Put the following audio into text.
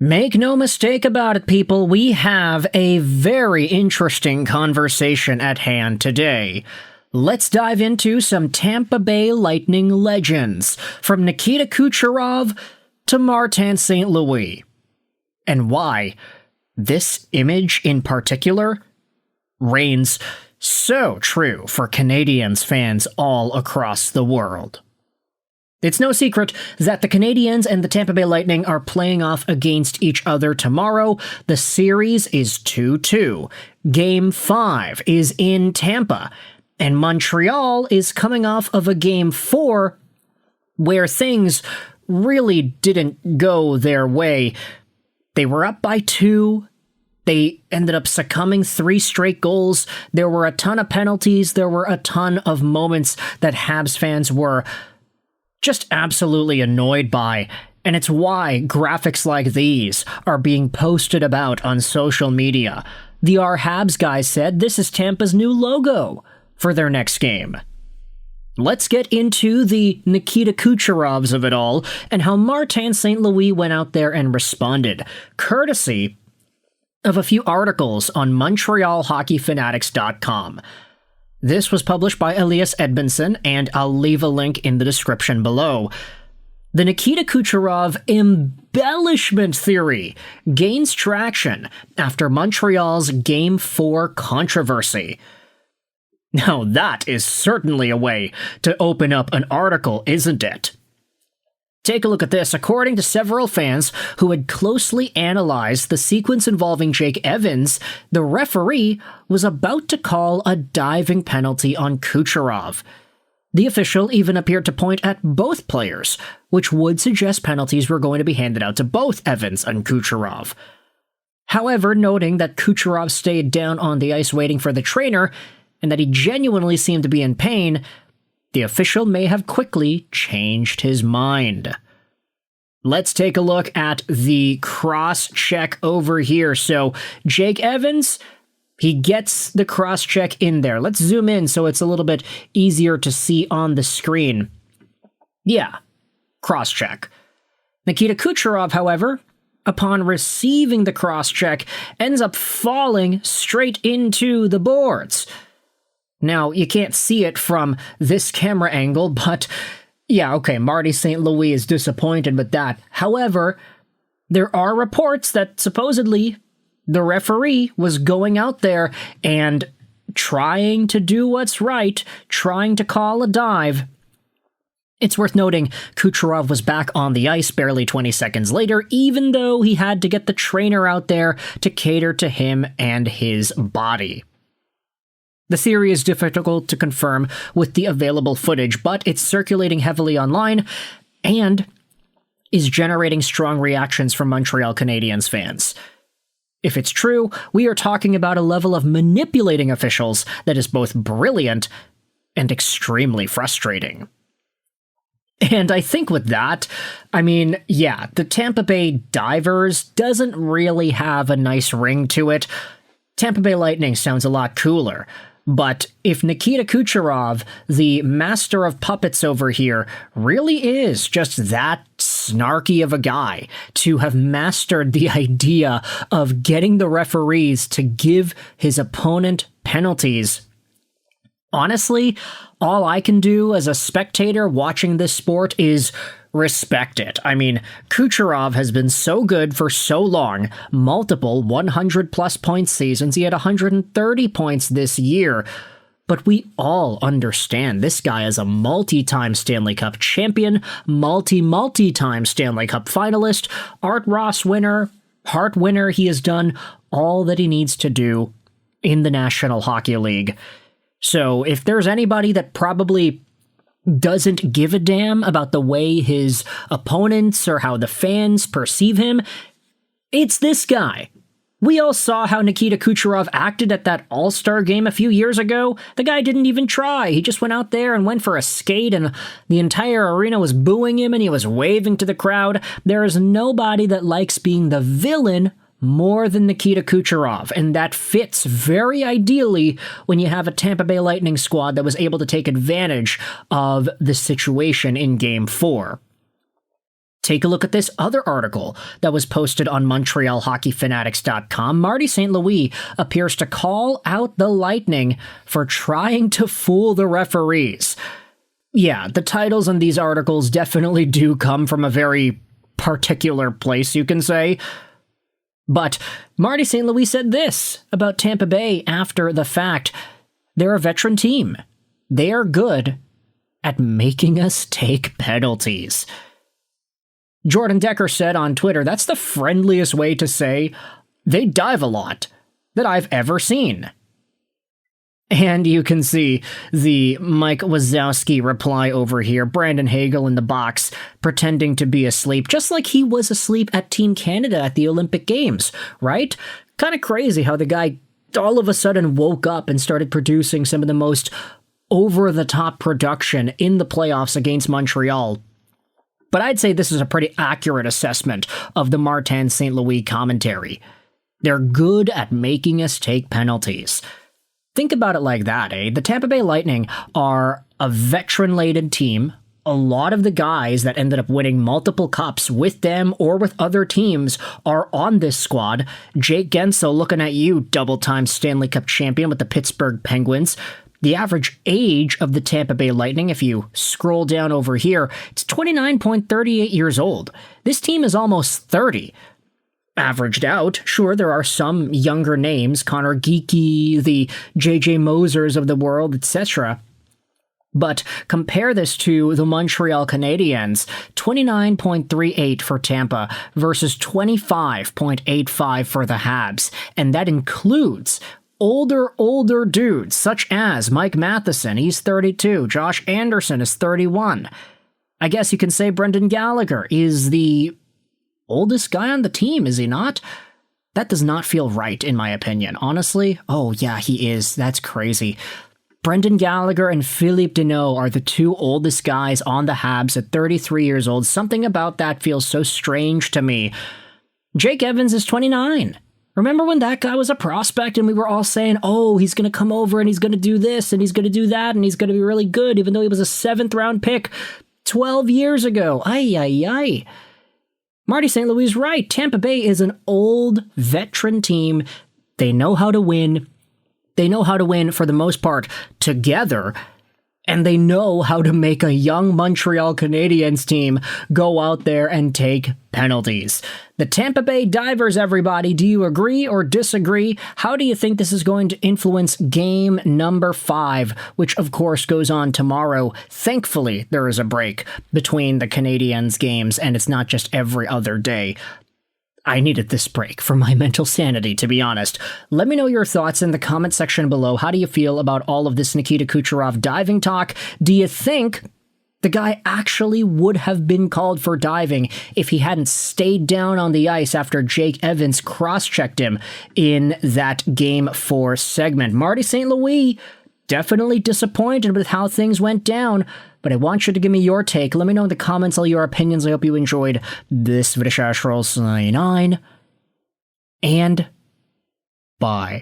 Make no mistake about it, people, we have a very interesting conversation at hand today. Let's dive into some Tampa Bay Lightning legends, from Nikita Kucherov to Martin St. Louis. And why this image in particular reigns so true for Canadiens fans all across the world. It's no secret that the Canadiens and the Tampa Bay Lightning are playing off against each other tomorrow. The series is 2-2. Game 5 is in Tampa, and Montreal is coming off of a Game 4 where things really didn't go their way. They were up by 2. They ended up succumbing 3 straight goals. There were a ton of penalties. There were a ton of moments that Habs fans were just absolutely annoyed by, and it's why graphics like these are being posted about on social media. The Our Habs guy said this is Tampa's new logo for their next game. Let's get into the Nikita Kucherovs of it all, and how Martin St. Louis went out there and responded, courtesy of a few articles on MontrealHockeyFanatics.com. This was published by Elias Edmondson, and I'll leave a link in the description below. The Nikita Kucherov embellishment theory gains traction after Montreal's Game 4 controversy. Now that is certainly a way to open up an article, isn't it? Take a look at this. According to several fans who had closely analyzed the sequence involving Jake Evans, the referee was about to call a diving penalty on Kucherov. The official even appeared to point at both players, which would suggest penalties were going to be handed out to both Evans and Kucherov. However, noting that Kucherov stayed down on the ice waiting for the trainer, and that he genuinely seemed to be in pain, the official may have quickly changed his mind. Let's take a look at the cross-check over here. So, Jake Evans, he gets the cross-check in there. Let's zoom in so it's a little bit easier to see on the screen. Yeah, cross-check. Nikita Kucherov, however, upon receiving the cross-check, ends up falling straight into the boards. Now, you can't see it from this camera angle, but yeah, okay, Marty St. Louis is disappointed with that. However, there are reports that supposedly the referee was going out there and trying to do what's right, trying to call a dive. It's worth noting Kucherov was back on the ice barely 20 seconds later, even though he had to get the trainer out there to cater to him and his body. The theory is difficult to confirm with the available footage, but it's circulating heavily online and is generating strong reactions from Montreal Canadiens fans. If it's true, we are talking about a level of manipulating officials that is both brilliant and extremely frustrating. And I think with that, I mean, yeah, the Tampa Bay Divers doesn't really have a nice ring to it. Tampa Bay Lightning sounds a lot cooler. But if Nikita Kucherov, the master of puppets over here, really is just that snarky of a guy to have mastered the idea of getting the referees to give his opponent penalties, honestly, all I can do as a spectator watching this sport is respect it. I mean, Kucherov has been so good for so long, multiple 100-plus point seasons. He had 130 points this year. But we all understand this guy is a multi-time Stanley Cup champion, multi-time Stanley Cup finalist, Art Ross winner, Hart winner. He has done all that he needs to do in the National Hockey League. So if there's anybody that probably doesn't give a damn about the way his opponents or how the fans perceive him, it's this guy. We all saw how Nikita Kucherov acted at that All-Star game a few years ago. The guy didn't even try. He just went out there and went for a skate, and the entire arena was booing him, and he was waving to the crowd. There is nobody that likes being the villain more than Nikita Kucherov, and that fits very ideally when you have a Tampa Bay Lightning squad that was able to take advantage of the situation in Game 4. Take a look at this other article that was posted on MontrealHockeyFanatics.com. Marty St. Louis appears to call out the Lightning for trying to fool the referees. Yeah, the titles in these articles definitely do come from a very particular place, you can say. But Marty St. Louis said this about Tampa Bay after the fact. They're a veteran team. They are good at making us take penalties. Jordan Decker said on Twitter, that's the friendliest way to say they dive a lot that I've ever seen. And you can see the Mike Wazowski reply over here, Brandon Hagel in the box, pretending to be asleep, just like he was asleep at Team Canada at the Olympic Games, right? Kind of crazy how the guy all of a sudden woke up and started producing some of the most over-the-top production in the playoffs against Montreal. But I'd say this is a pretty accurate assessment of the Martin St. Louis commentary. They're good at making us take penalties. Think about it like that, eh? The Tampa Bay Lightning are a veteran-laden team. A lot of the guys that ended up winning multiple cups with them or with other teams are on this squad. Jake Guentzel, looking at you, double-time Stanley Cup champion with the Pittsburgh Penguins. The average age of the Tampa Bay Lightning, if you scroll down over here, it's 29.38 years old. This team is almost 30. Averaged out, sure, there are some younger names, Connor Geekie, the J.J. Mosers of the world, etc. But compare this to the Montreal Canadiens, 29.38 for Tampa versus 25.85 for the Habs. And that includes older dudes, such as Mike Matheson, he's 32. Josh Anderson is 31. I guess you can say Brendan Gallagher is the oldest guy on the team, is he not? That does not feel right, in my opinion. Honestly, oh yeah, he is. That's crazy. Brendan Gallagher and Philippe Deneau are the two oldest guys on the Habs at 33 years old. Something about that feels so strange to me. Jake Evans is 29. Remember when that guy was a prospect and we were all saying, oh, he's going to come over and he's going to do this and he's going to do that and he's going to be really good, even though he was a 7th round pick 12 years ago. Ay. Marty St. Louis is right. Tampa Bay is an old veteran team. They know how to win. They know how to win for the most part together. And they know how to make a young Montreal Canadiens team go out there and take penalties. The Tampa Bay Divers, everybody, do you agree or disagree? How do you think this is going to influence game number 5, which of course goes on tomorrow? Thankfully, there is a break between the Canadiens games, and it's not just every other day. I needed this break for my mental sanity, to be honest. Let me know your thoughts in the comment section below. How do you feel about all of this Nikita Kucherov diving talk? Do you think the guy actually would have been called for diving if he hadn't stayed down on the ice after Jake Evans cross-checked him in that Game 4 segment? Marty St. Louis, definitely disappointed with how things went down, but I want you to give me your take. Let me know in the comments all your opinions. I hope you enjoyed this video. And bye.